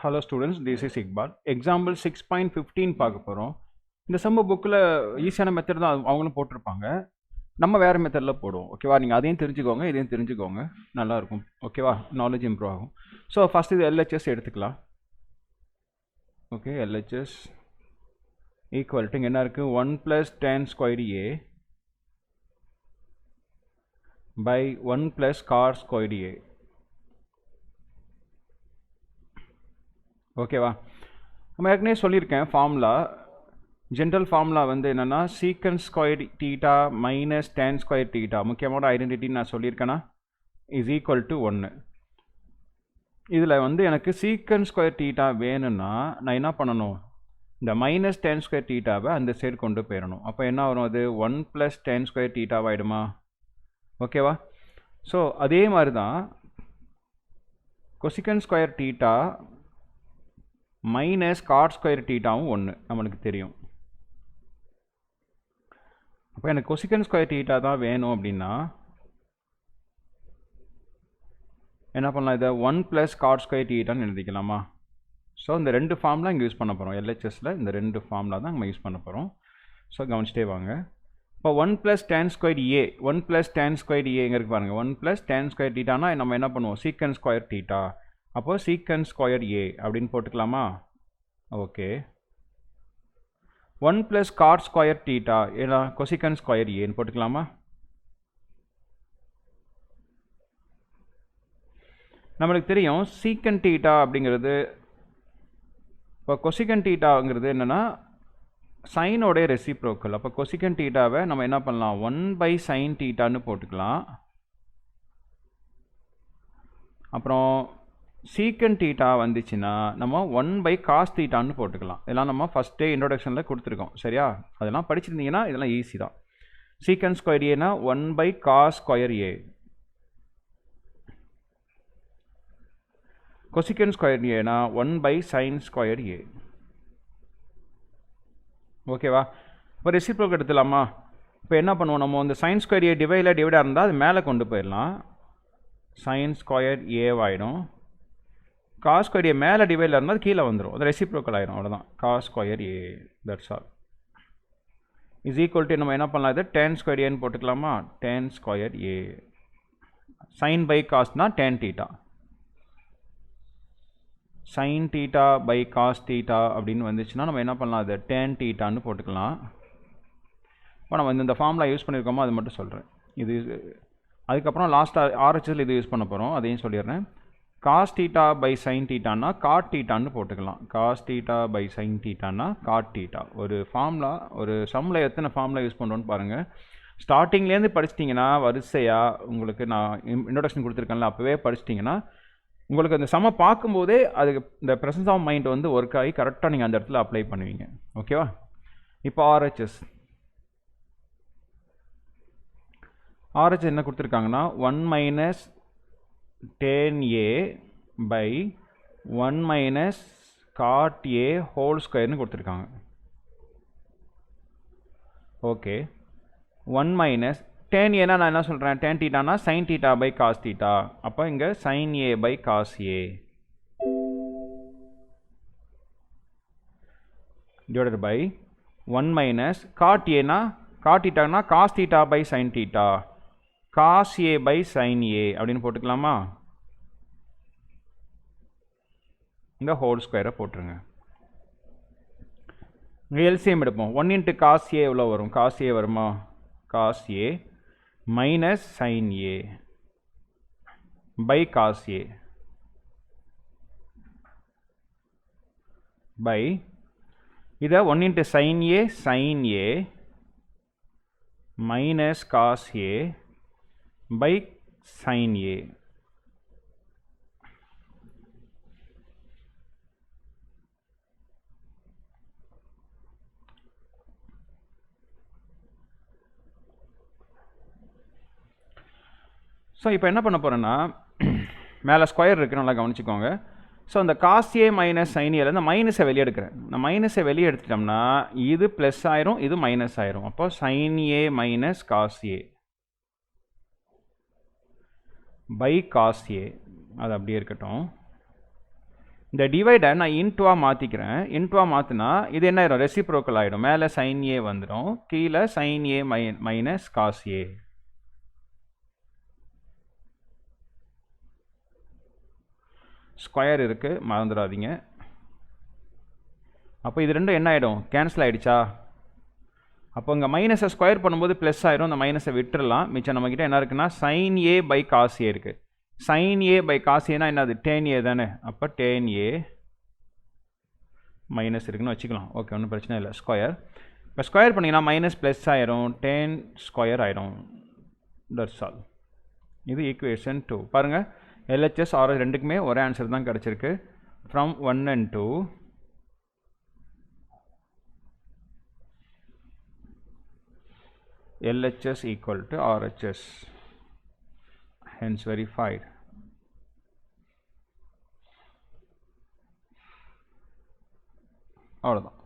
Hello students, this is Iqbal. Example 6.15 பார்க்க போகிறோம். இந்த சம்ம புக்கில் ஈஸியான மெத்தட் தான் அவங்களும் போட்டிருப்பாங்க. நம்ம வேறு மெத்தடில் போடுவோம். ஓகேவா? நீங்கள் அதையும் தெரிஞ்சுக்கோங்க, இதையும் தெரிஞ்சுக்கோங்க. நல்லாயிருக்கும். ஓகேவா? நாலேஜ் இம்ப்ரூவ் ஆகும். ஸோ ஃபஸ்ட் இது LHS எடுத்துக்கலாம். ஓகே, LHS ஈக்குவல் டு என்ன இருக்குது? 1 + tan squared A by 1 + cos squared A. ஓகேவா? நம்ம ஏற்கனவே சொல்லியிருக்கேன் ஃபார்முலா. ஜென்ரல் ஃபார்முலா வந்து என்னென்னா secant squared theta minus tan square theta. முக்கியமான ஐடென்டிட்டின்னு நான் சொல்லியிருக்கேன்னா இஸ் ஈக்குவல் டு 1. இதில் வந்து எனக்கு சீக்கன்ட் ஸ்கொயர் தீட்டா வேணும்னா நான் என்ன பண்ணணும்? இந்த மைனஸ் tan ஸ்கொயர் தீட்டாவை அந்த சைடு கொண்டு போயிடணும். அப்போ என்ன வரும்? அது 1 + tan ஸ்கொயர் தீட்டாவாயிடுமா? ஓகேவா? ஸோ அதே மாதிரி தான் cosec square theta minus cot square தீட்டாவும் 1 நம்மளுக்கு தெரியும். அப்போ எனக்கு கொசிகன் ஸ்கொயர் தீட்டா தான் வேணும் அப்படின்னா என்ன பண்ணலாம்? இதை 1 + காட் ஸ்கொயர் தீட்டான்னு எழுதிக்கலாமா? ஸோ இந்த ரெண்டு ஃபார்முலா இங்கே யூஸ் பண்ண போகிறோம். LHSல இந்த ரெண்டு ஃபார்முலா தான் நம்ம யூஸ் பண்ண போகிறோம். ஸோ கவனிச்சிட்டே வாங்க. இப்போ 1 + tan square A, 1 + tan square A எங்கே இருக்கு பாருங்கள். 1 + tan ஸ்கொயர் தீட்டானா நம்ம என்ன பண்ணுவோம்? சீக்கன் ஸ்கொயர் தீட்டா. அப்போது சீக்கன் ஸ்கொயர் A அப்படின்னு போட்டுக்கலாமா? ஓகே. 1 + காட் ஸ்கொயர் தீட்டா ஏன்னா கொசிகன் ஸ்கொயர் ஏன்னு போட்டுக்கலாமா? நம்மளுக்கு தெரியும் சீக்கன் தீட்டா அப்படிங்கிறது. இப்போ கொசிகன் தீட்டாங்கிறது என்னென்னா சைனோடைய ரெசிப்ரோக்கல். அப்போ கொசிகன் தீட்டாவை நம்ம என்ன பண்ணலாம்? 1/sin தீட்டான்னு போட்டுக்கலாம். அப்புறம் சீக்கன் தீட்டா வந்துச்சுன்னா நம்ம 1/cos தீட்டான்னு போட்டுக்கலாம். இதெல்லாம் நம்ம ஃபஸ்ட்டே இன்ட்ரோடக்ஷனில் கொடுத்துருக்கோம். சரியா? அதெல்லாம் படிச்சிருந்தீங்கன்னா இதெல்லாம் ஈஸி தான். சீக்கன் ஸ்கொயர் ஏனா 1/cos ஸ்கொயர் ஏ, கொசிகன் ஸ்கொயர் ஏனா 1/sin ஸ்கொயர் ஏ. ஓகேவா? இப்போ ரெசிப்ரோக்கல் எடுத்துலாமா? இப்போ என்ன பண்ணுவோம்? நம்ம இந்த சைன் ஸ்கொயர் ஏ டிவைடாக இருந்தால் அது மேலே கொண்டு போயிடலாம். சைன் ஸ்கொயர் ஏவாயிடும். காஸ் ஸ்கொயர் ஏ மேலே டிவைடில் இருந்தால் அது கீழே வந்துடும். அது ரெசிப்ரோக்கல் ஆயிடும். அவ்வளோதான். Cos square A, that's all. Is equal to நம்ம என்ன பண்ணலாம்? இது tan ஸ்கொயர் ஏன்னு போட்டுக்கலாமா? tan square A. Sine by காஸ்னா tan theta. Sine theta by cos theta அப்படின்னு வந்துச்சுன்னா நம்ம என்ன பண்ணலாம்? அது tan தீட்டான்னு போட்டுக்கலாம். இப்போ நம்ம இந்த ஃபார்முலா யூஸ் பண்ணியிருக்கோமோ அது மட்டும் சொல்கிறேன். இது அதுக்கப்புறம் லாஸ்ட்டாக RHSல இது யூஸ் பண்ண போகிறோம். அதையும் சொல்லிடுறேன். காஸ் தீட்டா பை சைன் தீட்டானா காட் தீட்டான்னு போட்டுக்கலாம். காஸ் தீட்டா பை சைன் தீட்டானா காட் தீட்டா. ஒரு ஃபார்முலா, ஒரு சம்மில் எத்தனை ஃபார்முலா யூஸ் பண்ணுறோன்னு பாருங்கள். ஸ்டார்டிங்லேருந்து படிச்சிட்டிங்கன்னா வரிசையாக உங்களுக்கு நான் இன்ட்ரோடக்ஷன் கொடுத்துருக்கேன்ல, அப்போவே படிச்சிட்டிங்கன்னா உங்களுக்கு அந்த சம்மை பார்க்கும்போதே அதுக்கு இந்த ப்ரெசன்ஸ் ஆஃப் மைண்ட் வந்து ஒர்க் ஆகி கரெக்டாக நீங்கள் அந்த இடத்துல அப்ளை பண்ணுவீங்க. ஓகேவா? இப்போ RHS என்ன கொடுத்துருக்காங்கன்னா 1 - tan A by 1 - cot A whole ஸ்கொயர்னு கொடுத்துருக்காங்க. ஓகே. 1 - tan ஏன்னா நான் என்ன சொல்கிறேன்? tan தீட்டானா sin theta by cos theta. அப்போ இங்கே sin A by cos A divided by 1 - cot ஏனா காட் தீட்டானா cos theta by sin theta, cos A by sin A அப்படின்னு போட்டுக்கலாமா? இந்த ஹோல் ஸ்கொயரை போட்டுருங்க. இங்கே எல்சிஎம் எடுப்போம். 1 × cos A எவ்வளோ வரும்? cos A வருமா? cos A minus sin A by cos A by இதை 1 × sin A minus cos A by sin A. So இப்போ என்ன பண்ண போகிறேன்னா மேலே ஸ்கொயர் இருக்குது, நல்லா கவனிச்சுக்கோங்க. ஸோ அந்த காஸ் ஏ மைனஸ் சைன் ஏலேருந்து மைனஸை வெளியே எடுக்கிறேன். நான் மைனஸை வெளியே எடுத்துட்டோம்னா இது ப்ளஸ் ஆயிரும், இது மைனஸ் ஆயிரும். அப்போ sine A minus cos A by cos A, அது அப்படியே இருக்கட்டும். இந்த டிவைடை நான் இன்டுவாக மாற்றிக்கிறேன். இன்டுவாக மாற்றினா இது என்ன ஆயிடும்? ரெசிப்ரோக்கல் ஆகிடும். மேலே சைன் ஏ வந்துடும், கீழே sine A minus cos A. Square இருக்குது, மறந்துடாதீங்க. அப்போ இது ரெண்டும் என்ன ஆகிடும்? கேன்சல் ஆகிடுச்சா? அப்போ இங்கே மைனஸை ஸ்கொயர் பண்ணும்போது ப்ளஸ் ஆயிரும். அந்த மைனஸை விட்டுறலாம். மிச்சம் நம்மக்கிட்ட என்ன இருக்குன்னா sine A by cos A இருக்குது. சைன் ஏ பை காஸ் ஏனா என்னது? டேன் ஏ தானே. அப்போ டேன் ஏ மைனஸ் இருக்குன்னு வச்சுக்கலாம். ஓகே, ஒன்றும் பிரச்சனை இல்லை. ஸ்கொயர் இப்போ ஸ்கொயர் பண்ணிங்கன்னா மைனஸ் ப்ளஸ் ஆயிரும், டேன் ஸ்கொயர் ஆயிரும். That's all. இது ஈக்குவேஷன் 2. பாருங்கள், எல்ஹெச்எஸ் ஆர்ஹெச் ரெண்டுக்குமே ஒரே ஆன்சர் தான் கிடச்சிருக்கு. From 1 and 2 LHS equal to RHS, hence verified. அவ்வளோதான்.